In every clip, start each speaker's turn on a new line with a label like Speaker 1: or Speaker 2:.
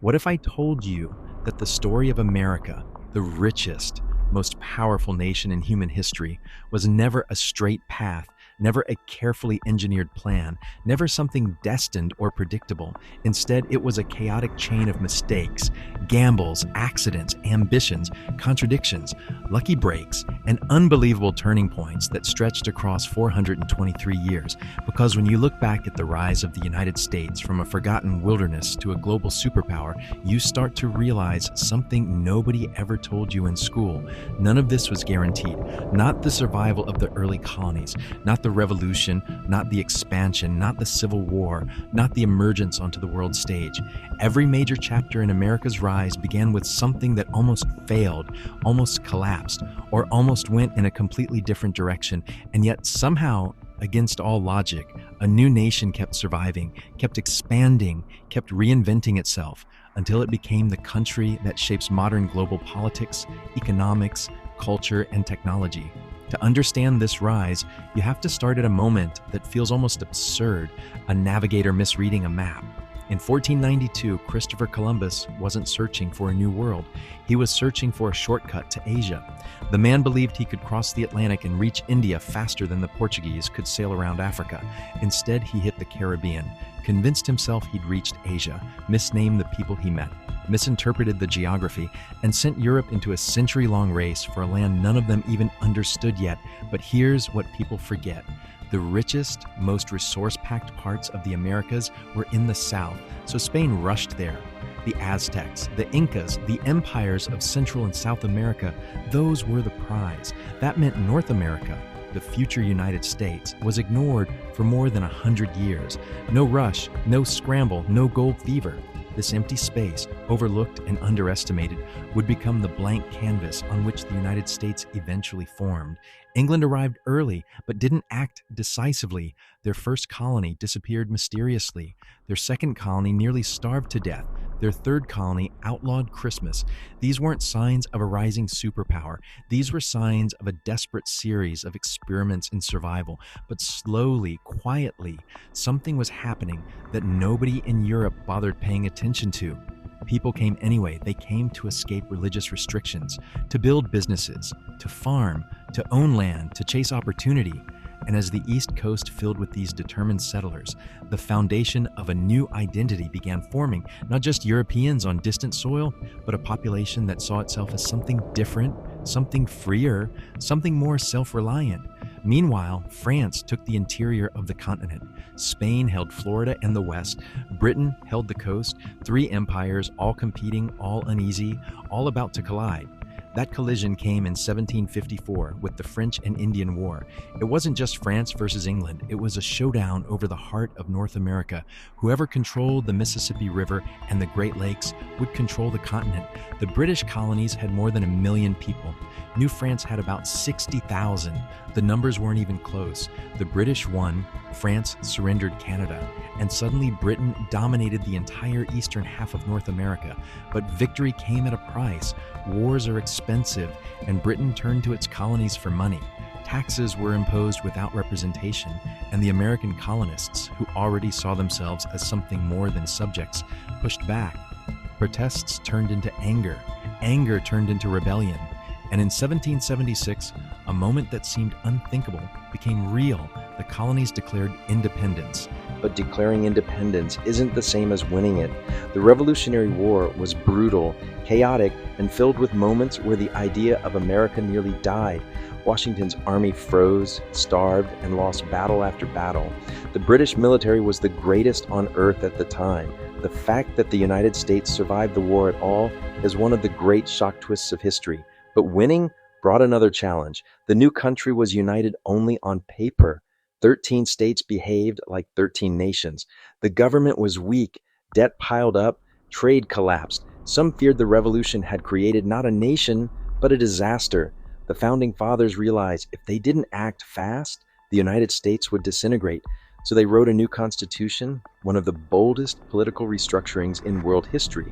Speaker 1: What if I told you that the story of America, the richest, most powerful nation in human history, was never a straight path, never a carefully engineered plan, never something destined or predictable? Instead, it was a chaotic chain of mistakes, gambles, accidents, ambitions, contradictions, lucky breaks, and unbelievable turning points that stretched across 423 years. Because when you look back at the rise of the United States from a forgotten wilderness to a global superpower, you start to realize something nobody ever told you in school. None of this was guaranteed. Not the survival of the early colonies, not the revolution, not the expansion, not the Civil War, not the emergence onto the world stage. Every major chapter in America's rise began with something that almost failed, almost collapsed, or almost went in a completely different direction. And yet somehow, against all logic, a new nation kept surviving, kept expanding, kept reinventing itself, until it became the country that shapes modern global politics, economics, culture, and technology. To understand this rise, you have to start at a moment that feels almost absurd: a navigator misreading a map. In 1492, Christopher Columbus wasn't searching for a new world. He was searching for a shortcut to Asia. The man believed he could cross the Atlantic and reach India faster than the Portuguese could sail around Africa. Instead, he hit the Caribbean, convinced himself he'd reached Asia, misnamed the people he met, misinterpreted the geography, and sent Europe into a century-long race for a land none of them even understood yet. But here's what people forget. The richest, most resource-packed parts of the Americas were in the south, so Spain rushed there. The Aztecs, the Incas, the empires of Central and South America, those were the prize. That meant North America, the future United States, was ignored for more than 100 years. No rush, no scramble, no gold fever. This empty space, overlooked and underestimated, would become the blank canvas on which the United States eventually formed. England arrived early, but didn't act decisively. Their first colony disappeared mysteriously. Their second colony nearly starved to death. Their third colony outlawed Christmas. These weren't signs of a rising superpower. These were signs of a desperate series of experiments in survival. But slowly, quietly, something was happening that nobody in Europe bothered paying attention to. People came anyway. They came to escape religious restrictions, to build businesses, to farm, to own land, to chase opportunity. And as the East Coast filled with these determined settlers, the foundation of a new identity began forming, not just Europeans on distant soil, but a population that saw itself as something different, something freer, something more self-reliant. Meanwhile, France took the interior of the continent. Spain held Florida and the West. Britain held the coast. Three empires, all competing, all uneasy, all about to collide. That collision came in 1754 with the French and Indian War. It wasn't just France versus England. It was a showdown over the heart of North America. Whoever controlled the Mississippi River and the Great Lakes would control the continent. The British colonies had more than 1 million people. New France had about 60,000. The numbers weren't even close. The British won, France surrendered Canada, and suddenly Britain dominated the entire eastern half of North America. But victory came at a price. Wars are expensive, and Britain turned to its colonies for money. Taxes were imposed without representation, and the American colonists, who already saw themselves as something more than subjects, pushed back. Protests turned into anger. Anger turned into rebellion. And in 1776, a moment that seemed unthinkable became real. The colonies declared independence. But declaring independence isn't the same as winning it. The Revolutionary War was brutal, chaotic, and filled with moments where the idea of America nearly died. Washington's army froze, starved, and lost battle after battle. The British military was the greatest on earth at the time. The fact that the United States survived the war at all is one of the great shock twists of history. But winning brought another challenge. The new country was united only on paper. 13 states behaved like 13 nations. The government was weak, debt piled up, trade collapsed. Some feared the revolution had created not a nation, but a disaster. The founding fathers realized if they didn't act fast, the United States would disintegrate. So they wrote a new constitution, one of the boldest political restructurings in world history,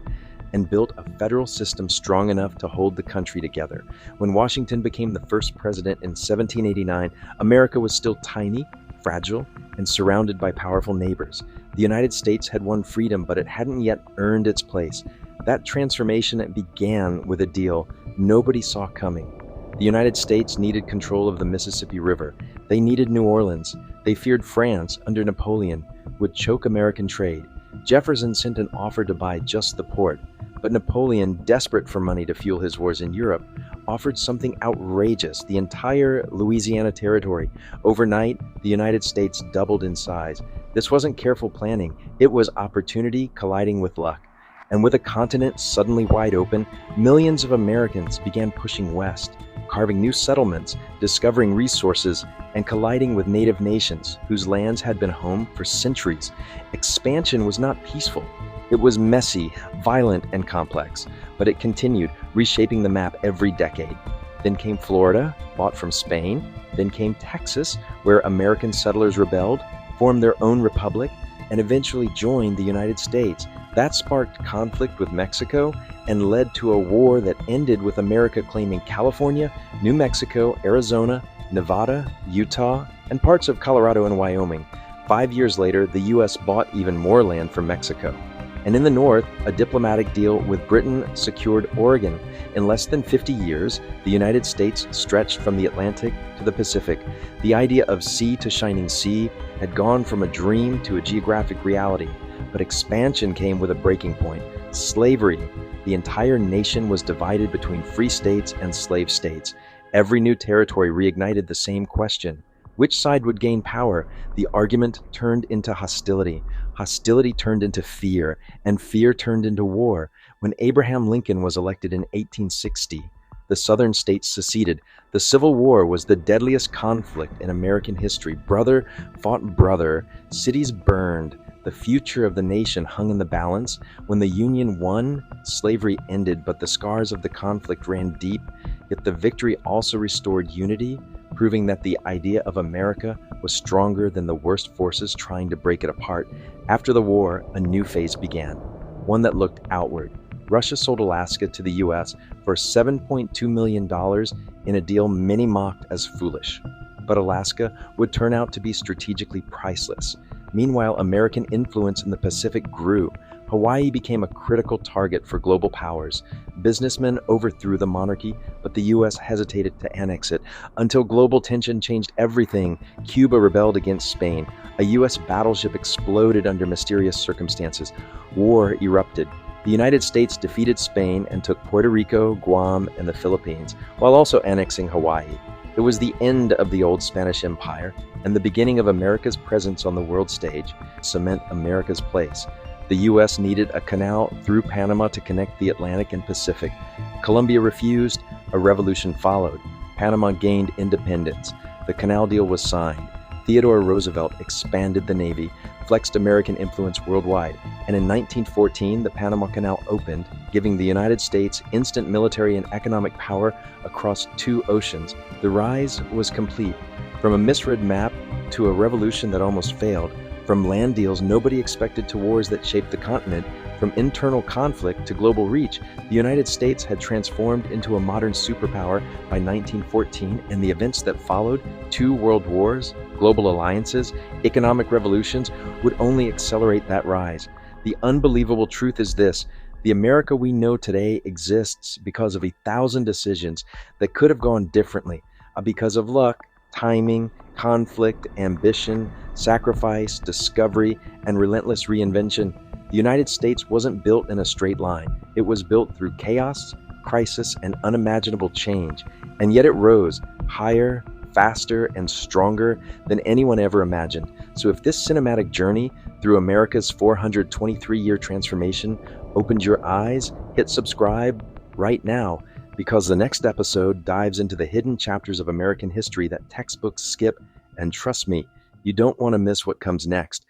Speaker 1: and built a federal system strong enough to hold the country together. When Washington became the first president in 1789, America was still tiny, fragile, and surrounded by powerful neighbors. The United States had won freedom, but it hadn't yet earned its place. That transformation began with a deal nobody saw coming. The United States needed control of the Mississippi River. They needed New Orleans. They feared France, under Napoleon, would choke American trade. Jefferson sent an offer to buy just the port, but Napoleon, desperate for money to fuel his wars in Europe, offered something outrageous: the entire Louisiana territory. Overnight, the United States doubled in size. This wasn't careful planning, it was opportunity colliding with luck. And with a continent suddenly wide open, millions of Americans began pushing west, carving new settlements, discovering resources, and colliding with native nations whose lands had been home for centuries. Expansion was not peaceful. It was messy, violent, and complex, but it continued, reshaping the map every decade. Then came Florida, bought from Spain. Then came Texas, where American settlers rebelled, formed their own republic, and eventually joined the United States. That sparked conflict with Mexico and led to a war that ended with America claiming California, New Mexico, Arizona, Nevada, Utah, and parts of Colorado and Wyoming. 5 years later, the U.S. bought even more land from Mexico. And in the north, a diplomatic deal with Britain secured Oregon. In less than 50 years, the United States stretched from the Atlantic to the Pacific. The idea of sea to shining sea had gone from a dream to a geographic reality. But expansion came with a breaking point: slavery. The entire nation was divided between free states and slave states. Every new territory reignited the same question: which side would gain power? The argument turned into hostility. Hostility turned into fear, and fear turned into war. When Abraham Lincoln was elected in 1860, the southern states seceded. The Civil War was the deadliest conflict in American history. Brother fought brother. Cities burned. The future of the nation hung in the balance. When the Union won, slavery ended, but the scars of the conflict ran deep. Yet the victory also restored unity, proving that the idea of America was stronger than the worst forces trying to break it apart. After the war, a new phase began, one that looked outward. Russia sold Alaska to the U.S. for $7.2 million in a deal many mocked as foolish. But Alaska would turn out to be strategically priceless. Meanwhile, American influence in the Pacific grew. Hawaii became a critical target for global powers. Businessmen overthrew the monarchy, but the U.S. hesitated to annex it, until global tension changed everything. Cuba rebelled against Spain. A U.S. battleship exploded under mysterious circumstances. War erupted. The United States defeated Spain and took Puerto Rico, Guam, and the Philippines, while also annexing Hawaii. It was the end of the old Spanish Empire and the beginning of America's presence on the world stage, cement America's place. The U.S. needed a canal through Panama to connect the Atlantic and Pacific. Colombia refused. A revolution followed. Panama gained independence. The canal deal was signed. Theodore Roosevelt expanded the Navy, flexed American influence worldwide, and in 1914 the Panama Canal opened, giving the United States instant military and economic power across two oceans. The rise was complete. From a misread map to a revolution that almost failed, from land deals nobody expected to wars that shaped the continent, from internal conflict to global reach, the United States had transformed into a modern superpower by 1914, and the events that followed, 2 world wars, global alliances, economic revolutions, would only accelerate that rise. The unbelievable truth is this: the America we know today exists because of 1,000 decisions that could have gone differently, because of luck, timing, conflict, ambition, sacrifice, discovery, and relentless reinvention. The United States wasn't built in a straight line. It was built through chaos, crisis, and unimaginable change. And yet it rose higher, faster, and stronger than anyone ever imagined. So if this cinematic journey through America's 423-year transformation opened your eyes, hit subscribe right now, because the next episode dives into the hidden chapters of American history that textbooks skip. And trust me, you don't want to miss what comes next.